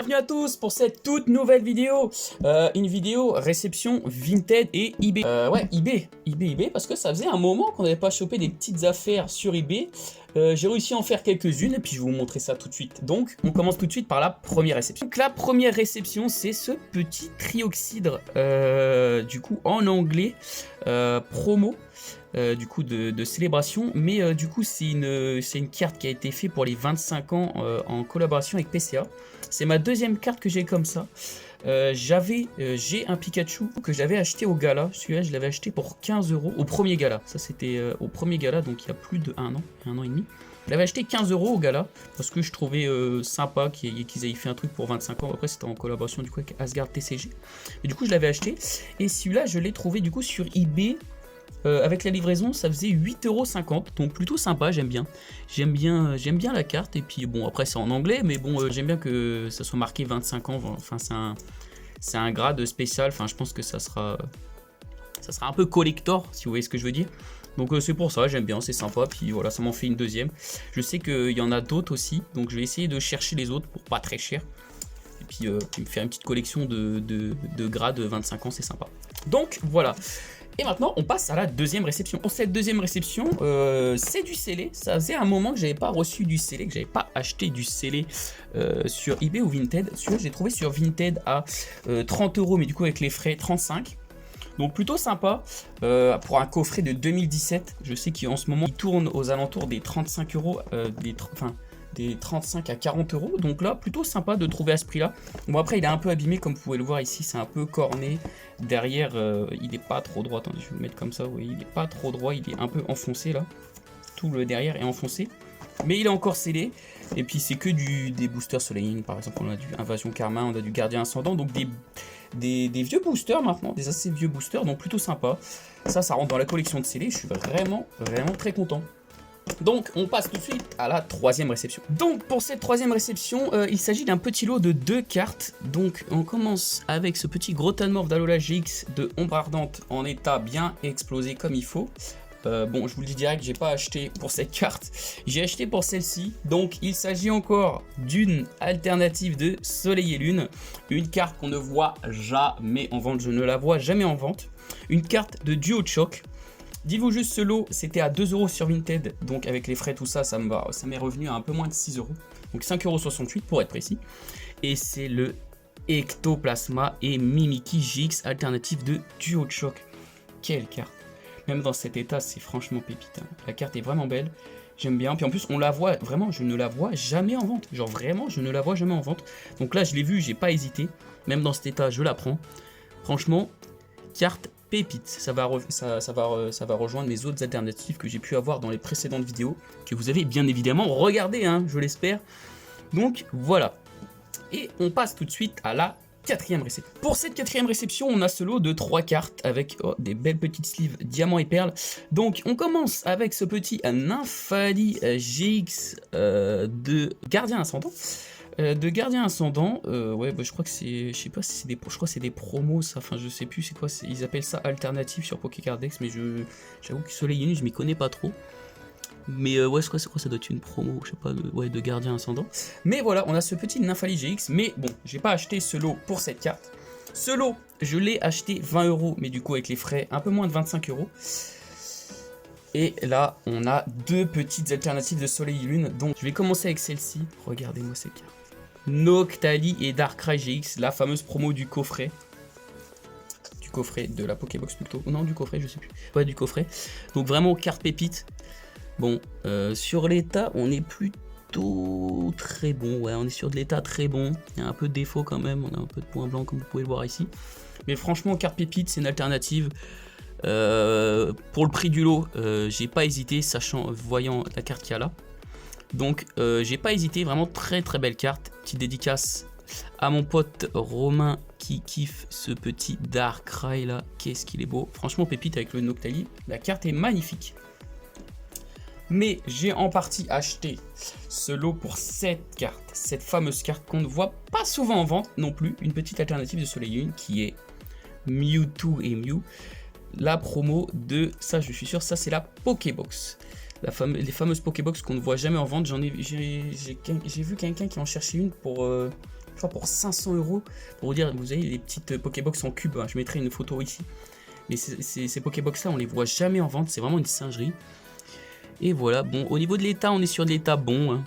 bienvenue à tous pour cette toute nouvelle vidéo. Une vidéo réception Vinted et eBay. Ouais, eBay, parce que ça faisait un moment qu'on n'avait pas chopé des petites affaires sur eBay. J'ai réussi à en faire quelques-unes et puis je vais vous montrer ça tout de suite. Donc, on commence tout de suite par la première réception. Donc, la première réception, c'est ce petit trioxydre, du coup, en anglais, promo. Du coup de célébration, mais du coup c'est une carte qui a été faite pour les 25 ans en collaboration avec PCA. C'est ma deuxième carte que j'ai comme ça. J'ai un Pikachu que j'avais acheté au gala. Celui-là je l'avais acheté pour 15 € au premier gala. Ça c'était au premier gala, donc il y a plus de un an et demi. Je l'avais acheté 15 € au gala parce que je trouvais sympa qu'ils aient fait un truc pour 25 ans. Après c'était en collaboration du coup avec Asgard TCG. Et du coup je l'avais acheté. Et celui-là je l'ai trouvé du coup sur eBay. Avec la livraison, ça faisait 8,50 €, donc plutôt sympa, j'aime bien la carte. Et puis bon, après c'est en anglais, mais bon, j'aime bien que ça soit marqué 25 ans. Enfin, c'est un grade spécial. Enfin, je pense que ça sera un peu collector, si vous voyez ce que je veux dire. Donc c'est pour ça, j'aime bien, c'est sympa. Puis voilà, ça m'en fait une deuxième. Je sais qu'il y en a d'autres aussi, donc je vais essayer de chercher les autres pour pas très cher. Et puis me faire une petite collection de grades 25 ans, c'est sympa. Donc voilà. Et maintenant, on passe à la deuxième réception. Pour cette deuxième réception, c'est du scellé. Ça faisait un moment que j'avais pas reçu du scellé, que j'avais pas acheté du scellé sur eBay ou Vinted. Celui-là, j'ai trouvé sur Vinted à 30 €, mais du coup avec les frais 35. Donc plutôt sympa pour un coffret de 2017. Je sais qu'en ce moment, il tourne aux alentours des 35 €, des 35 à 40 €, donc là plutôt sympa de trouver à ce prix là. Bon, après il est un peu abîmé comme vous pouvez le voir ici, c'est un peu corné derrière, il est pas trop droit. Attendez, je vais le mettre comme ça, vous voyez, il est pas trop droit, il est un peu enfoncé là, tout le derrière est enfoncé, mais il est encore scellé. Et puis c'est que des boosters Soleil, par exemple on a du Invasion Karma, on a du Gardien Ascendant, donc des vieux boosters maintenant, des assez vieux boosters, donc plutôt sympa. Ça rentre dans la collection de scellés, je suis vraiment très content. Donc on passe tout de suite à la troisième réception. Donc pour cette troisième réception, il s'agit d'un petit lot de 2 cartes. Donc on commence avec ce petit Grottanmorph d'Alola GX de Ombre Ardente en état bien explosé comme il faut. Bon, je vous le dis direct, j'ai pas acheté pour cette carte, j'ai acheté pour celle-ci. Donc il s'agit encore d'une alternative de Soleil et Lune, une carte qu'on ne voit jamais en vente, je ne la vois jamais en vente. Une carte de duo de choc. Dites-vous juste, ce lot, c'était à 2 € sur Vinted, donc avec les frais, tout ça, ça m'est revenu à un peu moins de 6 €, donc 5,68 € pour être précis. Et c'est le Ectoplasma et Mimikyu GX alternative de duo de choc. Quelle carte! Même dans cet état, c'est franchement pépite, hein. La carte est vraiment belle, j'aime bien. Puis en plus, on la voit, vraiment, je ne la vois jamais en vente. Genre vraiment, je ne la vois jamais en vente. Donc là, je l'ai vue, j'ai pas hésité. Même dans cet état, je la prends. Franchement, carte pépite, ça va rejoindre mes autres alternatives que j'ai pu avoir dans les précédentes vidéos, que vous avez bien évidemment regardé, hein, je l'espère. Donc voilà. Et on passe tout de suite à la quatrième réception. Pour cette quatrième réception, on a ce lot de 3 cartes avec des belles petites sleeves diamants et perles. Donc on commence avec ce petit Nymphali GX de Gardien Ascendant. Ouais, bah, je crois que c'est, je sais pas si c'est je crois que c'est des promos, ça, enfin je sais plus c'est quoi, ils appellent ça alternative sur Pokécardex, mais j'avoue que Soleil et Lune je m'y connais pas trop. Mais ouais, c'est quoi, ça doit être une promo, je sais pas, de Gardien Ascendant. Mais voilà, on a ce petit Nymphali GX, mais bon, j'ai pas acheté ce lot pour cette carte. Ce lot, je l'ai acheté 20 €, mais du coup avec les frais, un peu moins de 25 €. Et là, on a 2 petites alternatives de Soleil et Lune, donc je vais commencer avec celle-ci. Regardez-moi cette carte. Noctali et Darkrai GX, la fameuse promo du coffret. Du coffret de la Pokébox plutôt. Non, du coffret, je sais plus. Ouais, du coffret. Donc vraiment carte pépite. Bon, sur l'état, on est plutôt très bon. Ouais, on est sur de l'état très bon. Il y a un peu de défaut quand même. On a un peu de points blancs comme vous pouvez le voir ici. Mais franchement, carte pépite, c'est une alternative. Pour le prix du lot, j'ai pas hésité, voyant la carte qu'il y a là. Donc j'ai pas hésité, vraiment très belle carte. Petite dédicace à mon pote Romain qui kiffe ce petit Darkrai là. Qu'est-ce qu'il est beau, franchement pépite avec le Noctali. La carte est magnifique. Mais j'ai en partie acheté ce lot pour cette carte, cette fameuse carte qu'on ne voit pas souvent en vente non plus. Une petite alternative de Soleil et Lune qui est Mewtwo et Mew. La promo de, ça je suis sûr, ça c'est la Pokébox. Les fameuses Pokébox qu'on ne voit jamais en vente. J'ai vu quelqu'un qui en cherchait une pour je crois pour 500 €. Pour vous dire, vous avez les petites Pokébox en cube, hein, je mettrai une photo ici. Mais ces Pokébox là, on les voit jamais en vente, c'est vraiment une singerie. Et voilà, bon, au niveau de l'état, on est sur de l'état bon, hein.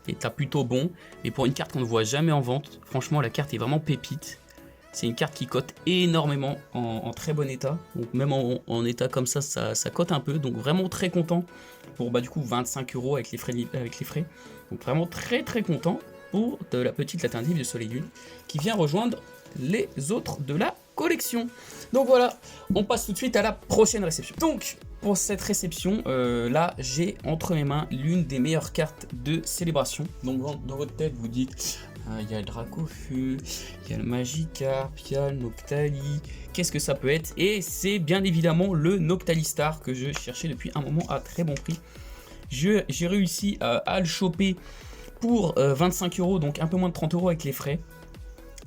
L'état plutôt bon, mais pour une carte qu'on ne voit jamais en vente, franchement la carte est vraiment pépite. C'est une carte qui cote énormément en très bon état, donc même en état comme ça, ça cote un peu, donc vraiment très content pour bah, du coup 25 € avec les frais, donc vraiment très content pour de la petite alternative de Soleil Lune qui vient rejoindre les autres de la collection. Donc voilà, on passe tout de suite à la prochaine réception. Donc pour cette réception, là j'ai entre mes mains l'une des meilleures cartes de célébration. Donc dans votre tête vous dites, il y a le Dracofeu, il y a le Magikarp, il y a le Noctali, qu'est-ce que ça peut être? Et c'est bien évidemment le Noctali Star que je cherchais depuis un moment à très bon prix. J'ai réussi à le choper pour 25 €, donc un peu moins de 30 € avec les frais.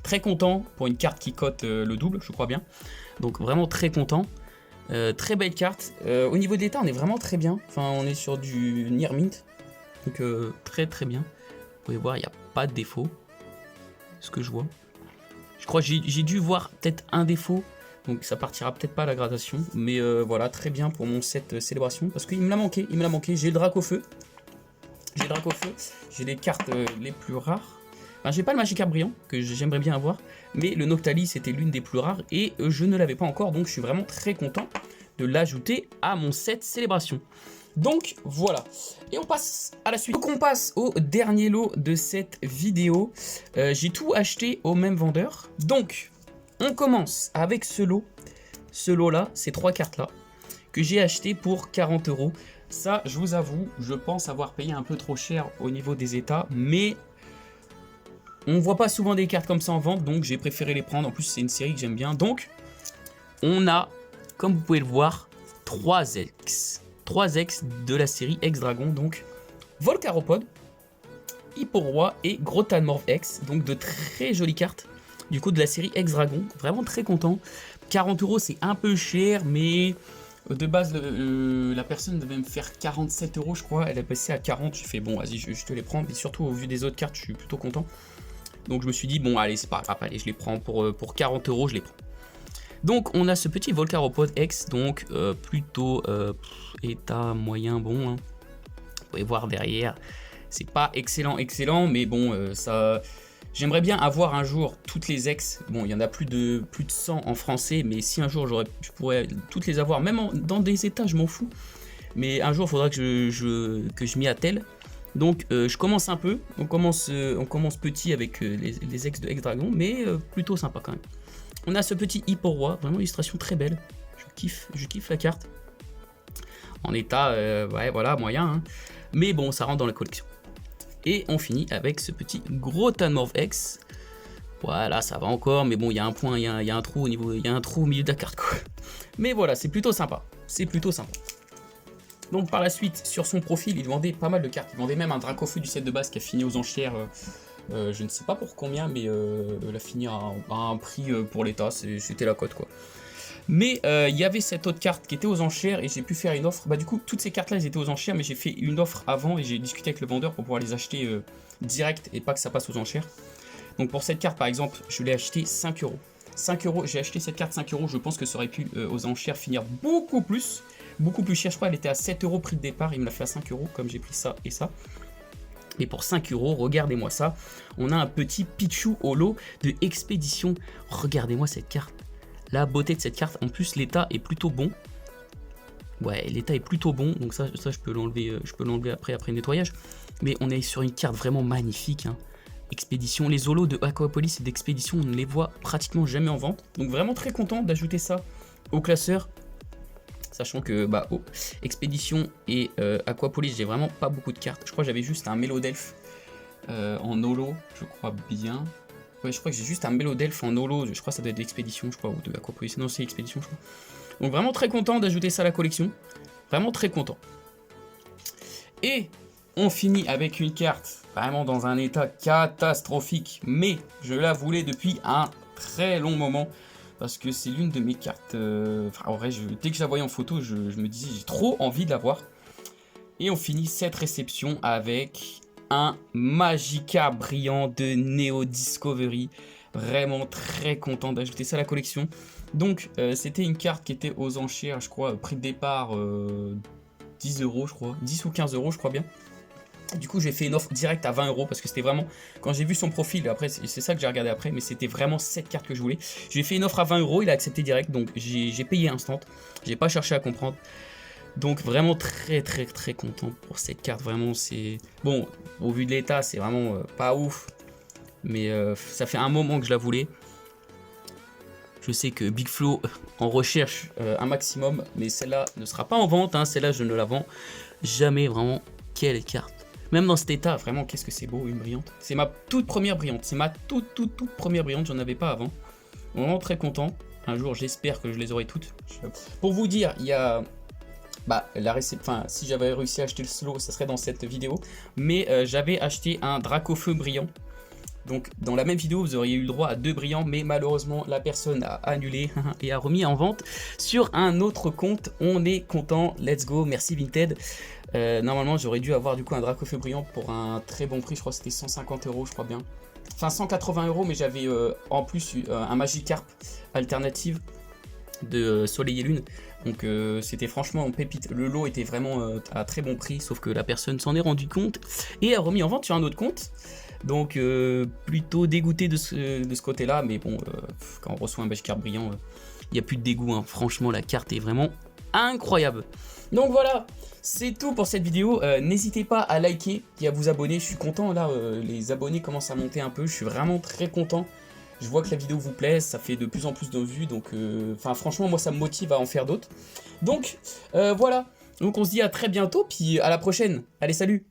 Très content pour une carte qui cote le double, je crois bien. Donc vraiment très content. Très belle carte. Au niveau de l'état, on est vraiment très bien. Enfin, on est sur du Near Mint. Donc très bien. Vous pouvez voir, il n'y a pas de défaut. Ce que je vois. Je crois que j'ai dû voir peut-être un défaut. Donc ça partira peut-être pas à la gradation. Mais voilà, très bien pour mon set célébration. Parce qu'il me l'a manqué. J'ai le Dracofeu. J'ai les cartes les plus rares. Enfin, j'ai pas le Magikarp brillant, que j'aimerais bien avoir. Mais le Noctali, c'était l'une des plus rares. Et je ne l'avais pas encore. Donc je suis vraiment très content de l'ajouter à mon set célébration. Donc voilà, et on passe à la suite. Donc on passe au dernier lot de cette vidéo. J'ai tout acheté au même vendeur. Donc on commence avec ce lot. Ce lot là, ces trois cartes là, que j'ai acheté pour 40 €. Ça, je vous avoue, je pense avoir payé un peu trop cher au niveau des états, mais on voit pas souvent des cartes comme ça en vente, donc j'ai préféré les prendre. En plus c'est une série que j'aime bien. Donc on a, comme vous pouvez le voir, 3 ex de la série X-Dragon, donc Volcaropod, Hipporoi et Grotanmorph X, donc de très jolies cartes du coup de la série X-Dragon, vraiment très content. 40 € c'est un peu cher, mais de base la personne devait me faire 47 € je crois, elle a passé à 40, je fais bon vas-y je te les prends, mais surtout au vu des autres cartes je suis plutôt content. Donc je me suis dit bon allez c'est pas grave, allez je les prends pour 40 €, je les prends. Donc on a ce petit Volcaropod X, donc plutôt état moyen bon, hein. Vous pouvez voir derrière, c'est pas excellent, mais bon ça, j'aimerais bien avoir un jour toutes les ex. Bon il y en a plus de 100 en français, mais si un jour je pourrais toutes les avoir, même dans des états je m'en fous. Mais un jour il faudra que je m'y attelle. Donc je commence un peu, on commence petit avec les ex de X-Dragon, mais plutôt sympa quand même. On a ce petit Hipporoi, vraiment illustration très belle. Je kiffe la carte. En état, ouais, voilà, moyen. Hein. Mais bon, ça rentre dans la collection. Et on finit avec ce petit Grotanmorph X. Voilà, ça va encore, mais bon, il y a un point, il y a un trou au niveau, il y a un trou au milieu de la carte, quoi. Mais voilà, c'est plutôt sympa. Donc par la suite, sur son profil, il vendait pas mal de cartes. Il vendait même un Dracofeu du set de base qui a fini aux enchères. Je ne sais pas pour combien, mais elle a fini à un prix pour l'état, c'était la cote quoi. Mais il y avait cette autre carte qui était aux enchères et j'ai pu faire une offre. Bah du coup, toutes ces cartes là, elles étaient aux enchères, mais j'ai fait une offre avant et j'ai discuté avec le vendeur pour pouvoir les acheter direct et pas que ça passe aux enchères. Donc pour cette carte par exemple, je l'ai acheté 5 €. 5 €, j'ai acheté cette carte 5 €, je pense que ça aurait pu aux enchères finir beaucoup plus cher, je crois, elle était à 7 € prix de départ, il me l'a fait à 5 € comme j'ai pris ça et ça. Et pour 5 €, regardez-moi ça, on a un petit Pichu holo de expédition. Regardez-moi cette carte, la beauté de cette carte. En plus l'état est plutôt bon. Ouais, l'état est plutôt bon, donc ça je peux l'enlever après nettoyage. Mais on est sur une carte vraiment magnifique, hein. Expédition, les holos de Aquapolis et d'Expédition, on ne les voit pratiquement jamais en vente. Donc vraiment très content d'ajouter ça au classeur. Sachant que bah, Expédition et Aquapolis, j'ai vraiment pas beaucoup de cartes. Je crois que j'avais juste un Mélodelph en holo, je crois bien. Ouais, je crois que j'ai juste un Mélodelph en holo, je crois que ça doit être d'Expédition, je crois, ou de Aquapolis. Non, c'est Expédition, je crois. Donc vraiment très content d'ajouter ça à la collection. Vraiment très content. Et on finit avec une carte vraiment dans un état catastrophique, mais je la voulais depuis un très long moment. Parce que c'est l'une de mes cartes. En vrai, dès que je la voyais en photo, je me disais j'ai trop envie de la voir. Et on finit cette réception avec un Magikarp brillant de Neo Discovery. Vraiment très content d'ajouter ça à la collection. Donc c'était une carte qui était aux enchères, je crois, prix de départ 10 €, je crois, 10 ou 15 € je crois bien. Du coup j'ai fait une offre directe à 20 € parce que c'était vraiment, quand j'ai vu son profil, après c'est ça que j'ai regardé après, mais c'était vraiment cette carte que je voulais. Je lui ai fait une offre à 20 €, il a accepté direct, donc j'ai payé instant, j'ai pas cherché à comprendre. Donc vraiment très content pour cette carte, vraiment c'est... Bon, au vu de l'état c'est vraiment pas ouf, mais ça fait un moment que je la voulais. Je sais que Big Flo en recherche un maximum, mais celle-là ne sera pas en vente, hein. Celle-là je ne la vends jamais, vraiment, quelle carte. Même dans cet état, vraiment, qu'est-ce que c'est beau, une brillante. C'est ma toute première brillante, c'est ma toute première brillante, j'en avais pas avant. Vraiment très content, un jour j'espère que je les aurai toutes. Pour vous dire, il y a... Bah, enfin, si j'avais réussi à acheter le slow, ça serait dans cette vidéo. Mais j'avais acheté un Dracofeu brillant. Donc, dans la même vidéo, vous auriez eu le droit à 2 brillants. Mais malheureusement, la personne a annulé et a remis en vente sur un autre compte. On est content. Let's go. Merci Vinted. Normalement, j'aurais dû avoir du coup un Dracofeu brillant pour un très bon prix. Je crois que c'était 150 €, je crois bien. Enfin, 180 €, mais j'avais en plus un Magikarp alternative de Soleil et Lune. Donc c'était franchement en pépite. Le lot était vraiment à très bon prix, sauf que la personne s'en est rendu compte et a remis en vente sur un autre compte. Donc plutôt dégoûté de ce côté-là, mais bon, quand on reçoit un Magikarp brillant, il n'y a plus de dégoût, hein. Franchement, la carte est vraiment incroyable. Donc voilà, c'est tout pour cette vidéo. N'hésitez pas à liker et à vous abonner. Je suis content, là, les abonnés commencent à monter un peu. Je suis vraiment très content. Je vois que la vidéo vous plaît, ça fait de plus en plus de vues, donc franchement moi ça me motive à en faire d'autres. Donc voilà, donc on se dit à très bientôt, puis à la prochaine. Allez, salut!